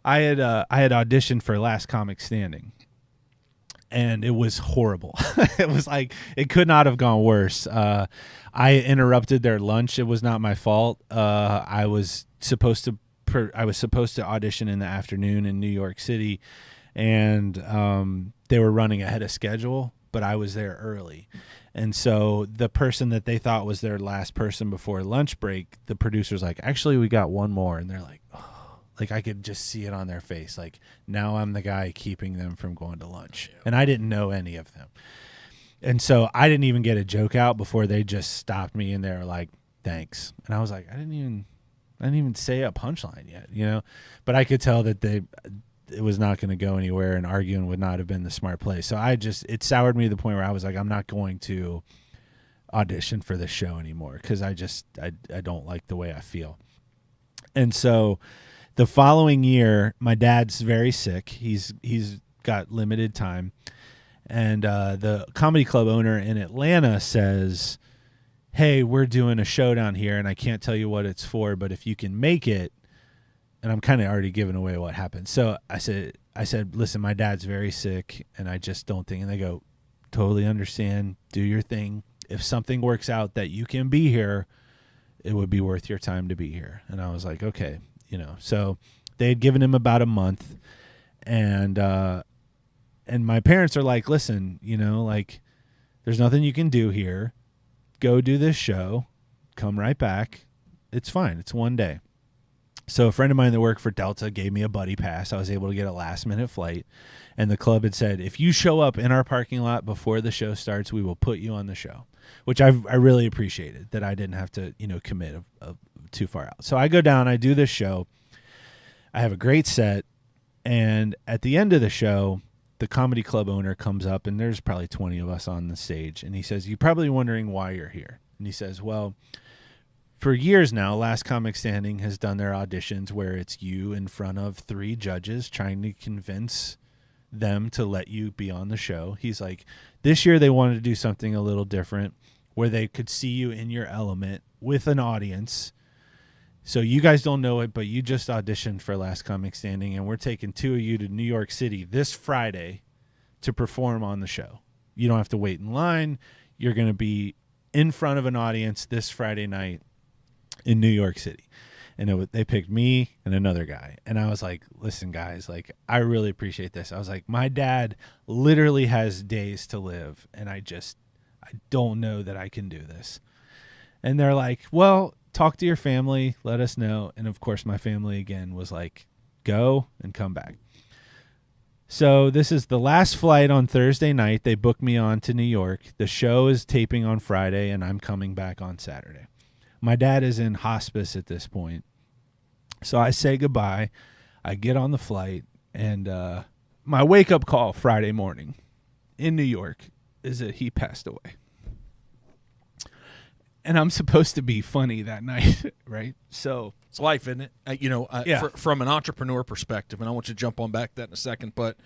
I had auditioned for Last Comic Standing, and it was horrible. It was like it could not have gone worse. I interrupted their lunch. It was not my fault. I was supposed to audition in the afternoon in New York City, and they were running ahead of schedule, but I was there early. And so the person that they thought was their last person before lunch break, the producer's like, actually, we got one more. And they're like, oh, like I could just see it on their face. Like, now I'm the guy keeping them from going to lunch. And I didn't know any of them. And so I didn't even get a joke out before they just stopped me, and they were like, thanks. And I was like, I didn't even say a punchline yet, you know, but I could tell that it was not going to go anywhere, and arguing would not have been the smart play. So it soured me to the point where I was like, I'm not going to audition for this show anymore, because I don't like the way I feel. And so the following year, my dad's very sick. He's got limited time. And the comedy club owner in Atlanta says, hey, we're doing a show down here, and I can't tell you what it's for, but if you can make it. And I'm kind of already giving away what happened. So I said, listen, my dad's very sick, and I just don't think. And they go, totally understand. Do your thing. If something works out that you can be here, it would be worth your time to be here. And I was like, okay, you know. So they had given him about a month, and my parents are like, listen, you know, like, there's nothing you can do here. Go do this show. Come right back. It's fine. It's one day. So a friend of mine that worked for Delta gave me a buddy pass. I was able to get a last-minute flight, and the club had said, if you show up in our parking lot before the show starts, we will put you on the show, which I really appreciated, that I didn't have to, you know, commit too far out. So I go down, I do this show. I have a great set, and at the end of the show, the comedy club owner comes up, and there's probably 20 of us on the stage, and he says, you're probably wondering why you're here. And he says, well, for years now, Last Comic Standing has done their auditions where it's you in front of 3 judges trying to convince them to let you be on the show. He's like, this year they wanted to do something a little different where they could see you in your element with an audience. So you guys don't know it, but you just auditioned for Last Comic Standing, and we're taking 2 of you to New York City this Friday to perform on the show. You don't have to wait in line. You're going to be in front of an audience this Friday night in New York City. And they picked me and another guy. And I was like, listen, guys, like, I really appreciate this. I was like, my dad literally has days to live, and I don't know that I can do this. And they're like, well, talk to your family, let us know. And of course, my family again was like, go and come back. So this is the last flight on Thursday night. They booked me on to New York. The show is taping on Friday, and I'm coming back on Saturday. My dad is in hospice at this point. So I say goodbye. I get on the flight, and my wake-up call Friday morning in New York is that he passed away. And I'm supposed to be funny that night, right? So it's life, isn't it? From an entrepreneur perspective, and I want you to jump on back to that in a second, but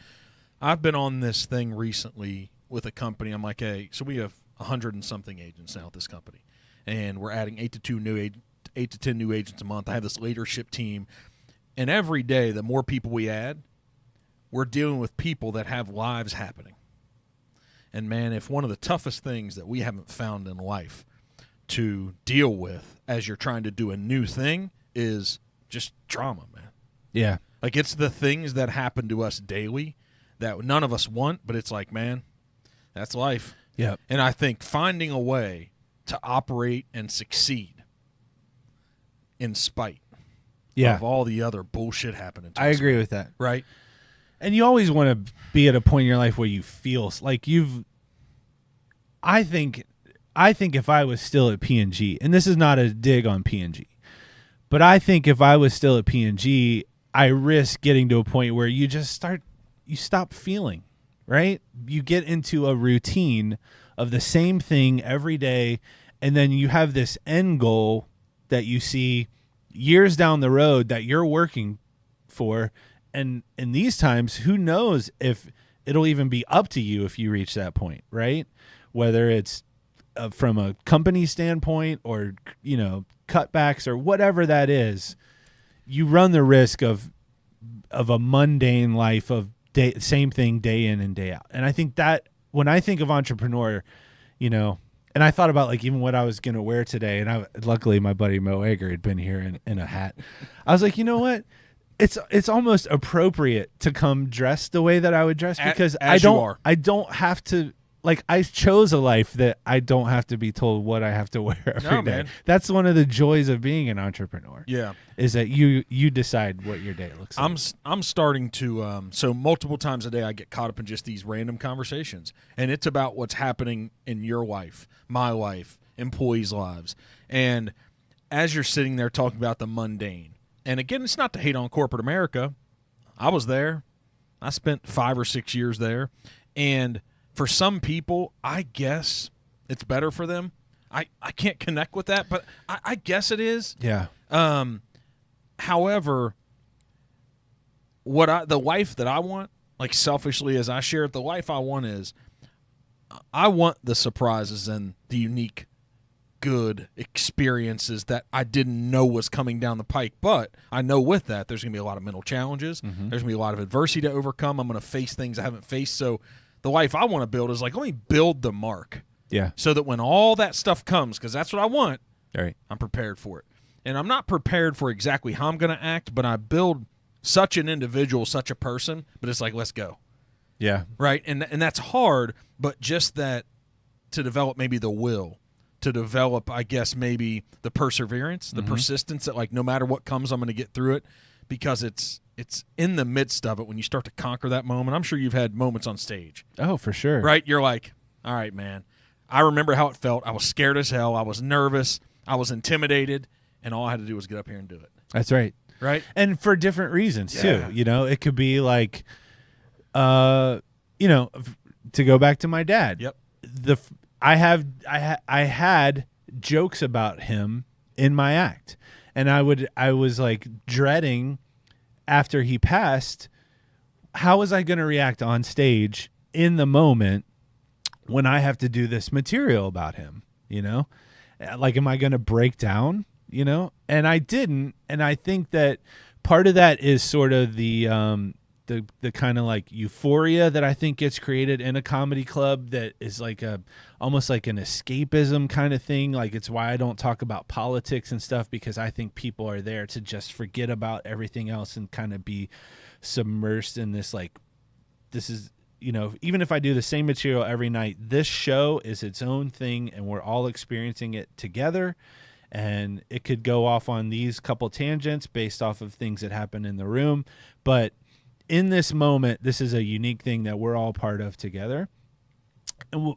I've been on this thing recently with a company. I'm like, hey, so we have 100 and something agents now at this company, and we're adding 8 to 10 new agents a month. I have this leadership team, and every day, the more people we add, we're dealing with people that have lives happening. And man, if one of the toughest things that we haven't found in life to deal with as you're trying to do a new thing is just trauma, man. Yeah. Like, it's the things that happen to us daily that none of us want, but it's like, man, that's life. Yeah. And I think finding a way to operate and succeed in spite of all the other bullshit happening to us. I agree with that. Right? And you always want to be at a point in your life where you feel like I think if I was still at P&G, and this is not a dig on P&G, but I think if I was still at P&G, I risk getting to a point where you stop feeling, right? You get into a routine of the same thing every day, and then you have this end goal that you see years down the road that you're working for, and in these times, who knows if it'll even be up to you if you reach that point, right? Whether it's from a company standpoint or, you know, cutbacks or whatever that is, you run the risk of a mundane life of same thing day in and day out. And I think that when I think of entrepreneur, you know, and I thought about like even what I was going to wear today, and luckily my buddy Mo Egger had been here in a hat. I was like, you know what? It's almost appropriate to come dressed the way that I would dress because I don't have to. Like, I chose a life that I don't have to be told what I have to wear every day. Man. That's one of the joys of being an entrepreneur. Yeah, is that you decide what your day looks like. I'm starting to so multiple times a day I get caught up in just these random conversations, and it's about what's happening in your life, my life, employees' lives, and as you're sitting there talking about the mundane, and again, it's not to hate on corporate America. I was there. I spent 5 or 6 years there, and for some people, I guess it's better for them. I can't connect with that, but I guess it is. Yeah. However, the life that I want, like selfishly as I share it, the life I want is I want the surprises and the unique good experiences that I didn't know was coming down the pike. But I know with that, there's going to be a lot of mental challenges. Mm-hmm. There's going to be a lot of adversity to overcome. I'm going to face things I haven't faced. So the life I want to build is like, let me build the mark. Yeah. So that when all that stuff comes, because that's what I want, all right, I'm prepared for it. And I'm not prepared for exactly how I'm going to act, but I build such an individual, such a person, but it's like, let's go. Yeah. Right? And that's hard, but just that to develop maybe the will, to develop, I guess, maybe the perseverance, the persistence that, like, no matter what comes, I'm going to get through it, because it's in the midst of it when you start to conquer that moment. I'm sure you've had moments on stage. Oh, for sure. Right? You're like, all right, man. I remember how it felt. I was scared as hell. I was nervous. I was intimidated. And all I had to do was get up here and do it. That's right. Right? And for different reasons, too. You know, it could be like, you know, to go back to my dad. Yep. I had jokes about him in my act. And I was like dreading after he passed, how was I going to react on stage in the moment when I have to do this material about him, you know? Like, am I going to break down, you know? And I didn't. And I think that part of that is sort of the kind of like euphoria that I think gets created in a comedy club that is like almost like an escapism kind of thing. Like, it's why I don't talk about politics and stuff, because I think people are there to just forget about everything else and kind of be submersed in this, like, this is, you know, even if I do the same material every night, this show is its own thing and we're all experiencing it together. And it could go off on these couple tangents based off of things that happen in the room. But in this moment, this is a unique thing that we're all part of together. And,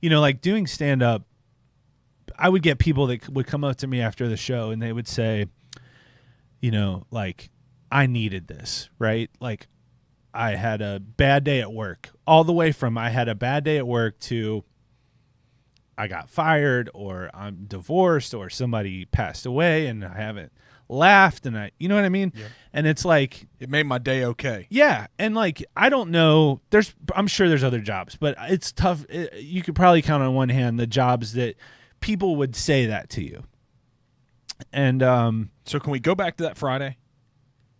you know, like doing stand-up, I would get people that would come up to me after the show and they would say, you know, like, I needed this, right? Like, I had a bad day at work, all the way from I had a bad day at work to I got fired, or I'm divorced, or somebody passed away and I haven't laughed, and you know what I mean? Yeah. And it's like, it made my day okay. Yeah. And like, I don't know, I'm sure there's other jobs, but it's tough. You could probably count on one hand the jobs that people would say that to you. And so can we go back to that Friday?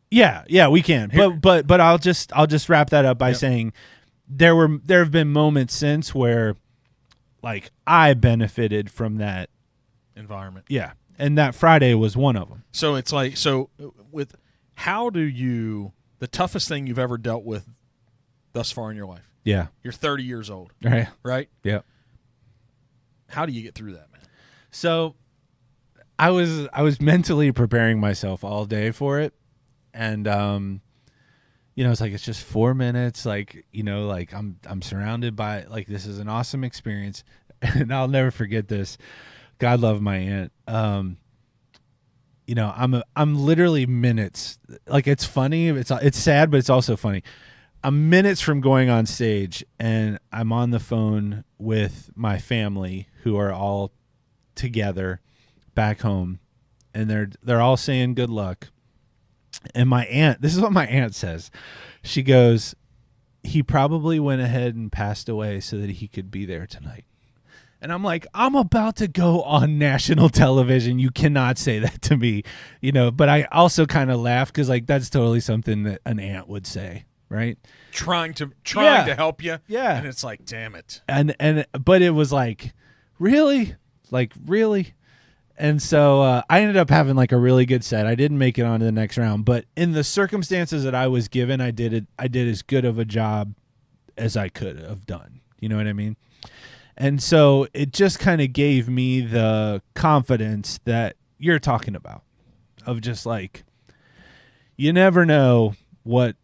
Yeah, we can. But I'll just wrap that up by saying there have been moments since where, like, I benefited from that environment. Yeah. And that Friday was one of them. So it's like, with how do you, the toughest thing you've ever dealt with thus far in your life? Yeah. You're 30 years old. Right. Right? Yeah. How do you get through that, man? So I was mentally preparing myself all day for it. And, you know, it's like, it's just 4 minutes. Like, you know, like I'm surrounded by, like, this is an awesome experience. And I'll never forget this. God love my aunt. You know, I'm literally minutes. Like, it's funny. It's sad, but it's also funny. I'm minutes from going on stage, and I'm on the phone with my family, who are all together back home, and they're all saying good luck. And my aunt, this is what my aunt says. She goes, he probably went ahead and passed away so that he could be there tonight. And I'm like, I'm about to go on national television. You cannot say that to me, but I also kind of laugh because like that's totally something that an aunt would say, right? Trying to help you. Yeah. And it's like, damn it. But it was like, really? Like, really? And so I ended up having like a really good set. I didn't make it on to the next round, but in the circumstances that I was given, I did as good of a job as I could have done. You know what I mean? And so it just kind of gave me the confidence that you're talking about, of just like, you never know what.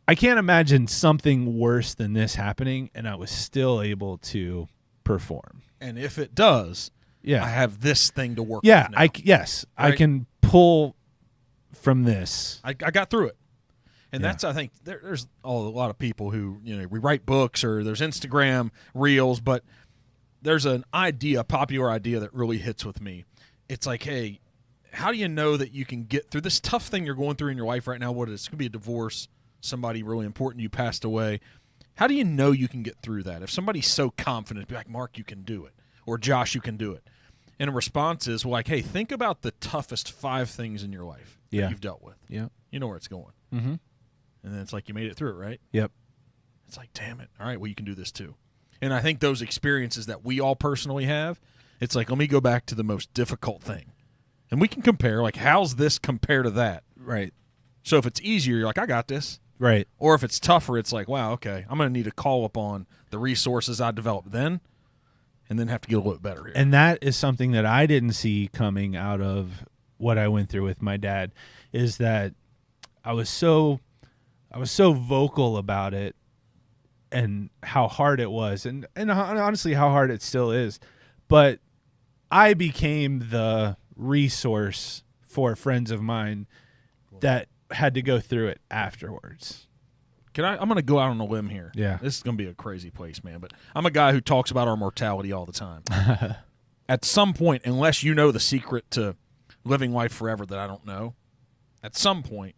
I can't imagine something worse than this happening, and I was still able to perform. And if it does, yeah, I have this thing to work with now. Right? I can pull from this. I got through it. And that's, I think, there's a lot of people who, we write books or there's Instagram reels, but there's an idea, a popular idea that really hits with me. It's like, hey, how do you know that you can get through this tough thing you're going through in your life right now? What is it? It could be a divorce, somebody really important, you passed away. How do you know you can get through that? If somebody's so confident, be like, Mark, you can do it. Or Josh, you can do it. And a response is, well, like, hey, think about the toughest 5 things in your life that you've dealt with. Yeah. You know where it's going. Mm-hmm. And then it's like you made it through it, right? Yep. It's like, damn it. All right, well, you can do this too. And I think those experiences that we all personally have, it's like, let me go back to the most difficult thing. And we can compare, like, how's this compare to that? Right. So if it's easier, you're like, I got this. Right. Or if it's tougher, it's like, wow, okay, I'm going to need to call upon the resources I developed then and then have to get a little bit better here. And that is something that I didn't see coming out of what I went through with my dad, is that I was so vocal about it and how hard it was, and honestly how hard it still is. But I became the resource for friends of mine that had to go through it afterwards. I'm going to go out on a limb here. Yeah. This is going to be a crazy place, man. But I'm a guy who talks about our mortality all the time. At some point, unless you know the secret to living life forever that I don't know, at some point,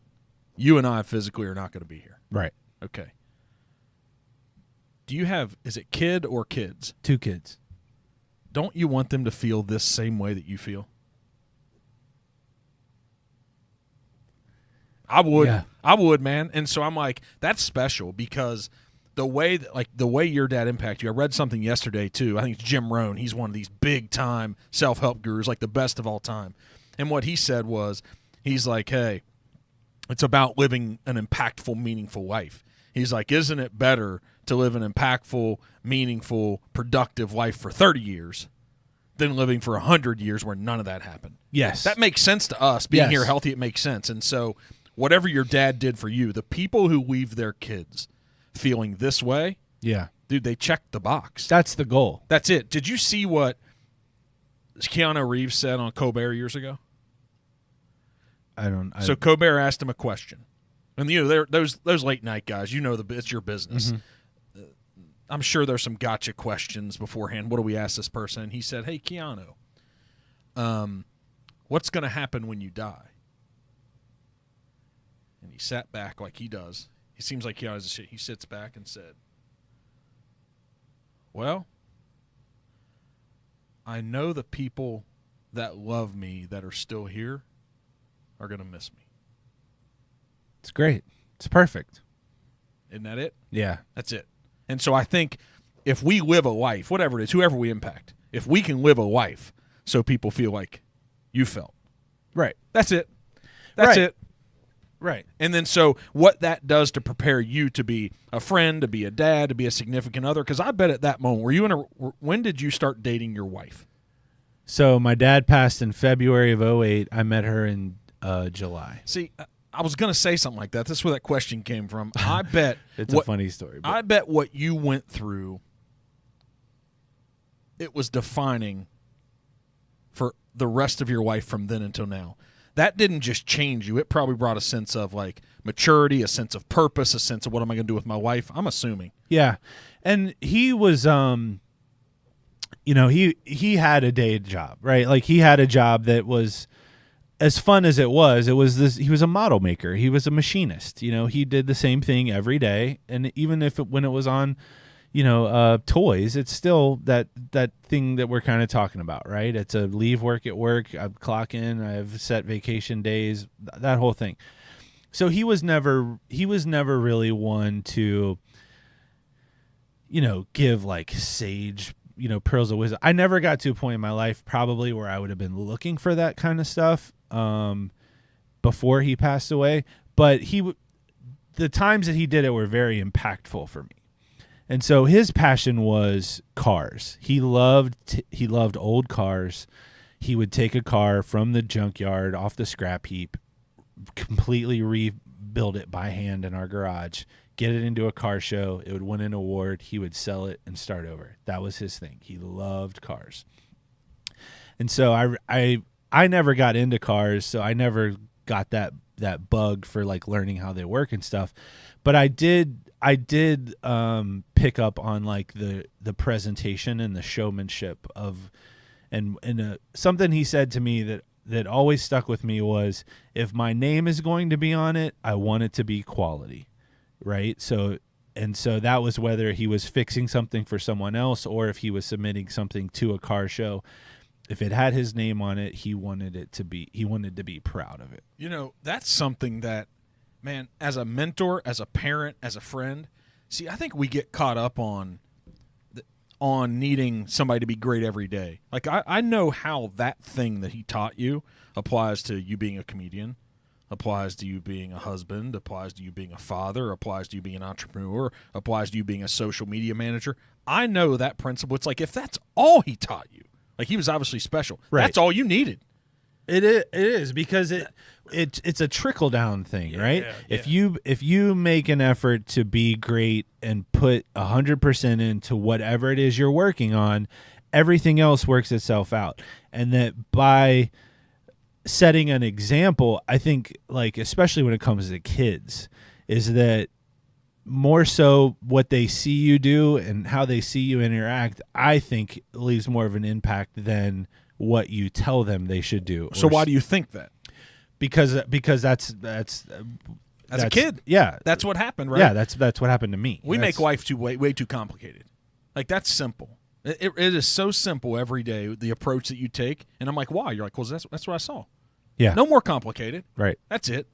you and I physically are not going to be here. Right. Okay. Do you have, is it kid or kids? 2 kids. Don't you want them to feel this same way that you feel? I would. Yeah. I would, man. And so I'm like, that's special because the way your dad impacted you. I read something yesterday too. I think it's Jim Rohn. He's one of these big time self-help gurus, like the best of all time. And what he said was, he's like, hey, it's about living an impactful, meaningful life. He's like, isn't it better to live an impactful, meaningful, productive life for 30 years than living for 100 years where none of that happened? Yes. That makes sense to us. Being here healthy, it makes sense. And so whatever your dad did for you, the people who leave their kids feeling this way, dude, they checked the box. That's the goal. That's it. Did you see what Keanu Reeves said on Colbert years ago? So Colbert asked him a question. And those late night guys, it's your business. Mm-hmm. I'm sure there's some gotcha questions beforehand. What do we ask this person? And he said, hey, Keanu, what's going to happen when you die? And he sat back like he does. He seems like Keanu has a shit. He sits back and said, well, I know the people that love me that are still here are going to miss me. It's great. It's perfect. Isn't that it? Yeah. That's it. And so I think if we live a life, whatever it is, whoever we impact, if we can live a life so people feel like you felt. Right. That's it. That's it. Right. And then so what that does to prepare you to be a friend, to be a dad, to be a significant other, because I bet at that moment, when did you start dating your wife? So my dad passed in February of 2008. I met her in July. See, I was going to say something like that. That's where that question came from. I bet it's a funny story. But. I bet what you went through, it was defining for the rest of your life from then until now. That didn't just change you. It probably brought a sense of like maturity, a sense of purpose, a sense of what am I going to do with my life? I'm assuming. Yeah. And he was he had a day job, right? Like he had a job that was as fun as it was this, he was a model maker. He was a machinist. He did the same thing every day. And even when it was on, toys. It's still that thing that we're kind of talking about, right? It's a leave work at work. I clock in. I have set vacation days. That whole thing. So he was never really one to, give like sage, pearls of wisdom. I never got to a point in my life probably where I would have been looking for that kind of stuff before he passed away. But the times that he did it were very impactful for me. And so his passion was cars. He loved old cars. He would take a car from the junkyard off the scrap heap, completely rebuild it by hand in our garage, get it into a car show. It would win an award. He would sell it and start over. That was his thing. He loved cars. And so I never got into cars, so I never got that bug for like learning how they work and stuff. But I did pick up on like the presentation and the showmanship of something he said to me that always stuck with me was, if my name is going to be on it, I want it to be quality, right? So that was whether he was fixing something for someone else or if he was submitting something to a car show. If it had his name on it, he wanted to be proud of it. That's something that, man, as a mentor, as a parent, as a friend, see, I think we get caught up on needing somebody to be great every day. Like, I know how that thing that he taught you applies to you being a comedian, applies to you being a husband, applies to you being a father, applies to you being an entrepreneur, applies to you being a social media manager. I know that principle. It's like, if that's all he taught you, like, he was obviously special. Right. That's all you needed. It is because it's a trickle down thing, right? Yeah. If you make an effort to be great and put 100% into whatever it is you're working on, everything else works itself out. And that by setting an example, I think, like, especially when it comes to kids, is that more so what they see you do and how they see you interact, I think leaves more of an impact than what you tell them they should do. So why do you think that? Because that's as a kid, that's what happened, right? Yeah, that's what happened to me. We make life way too complicated. Like, that's simple. It is so simple every day, the approach that you take. And I'm like, why? You're like, well, that's what I saw. Yeah, no more complicated. Right. That's it.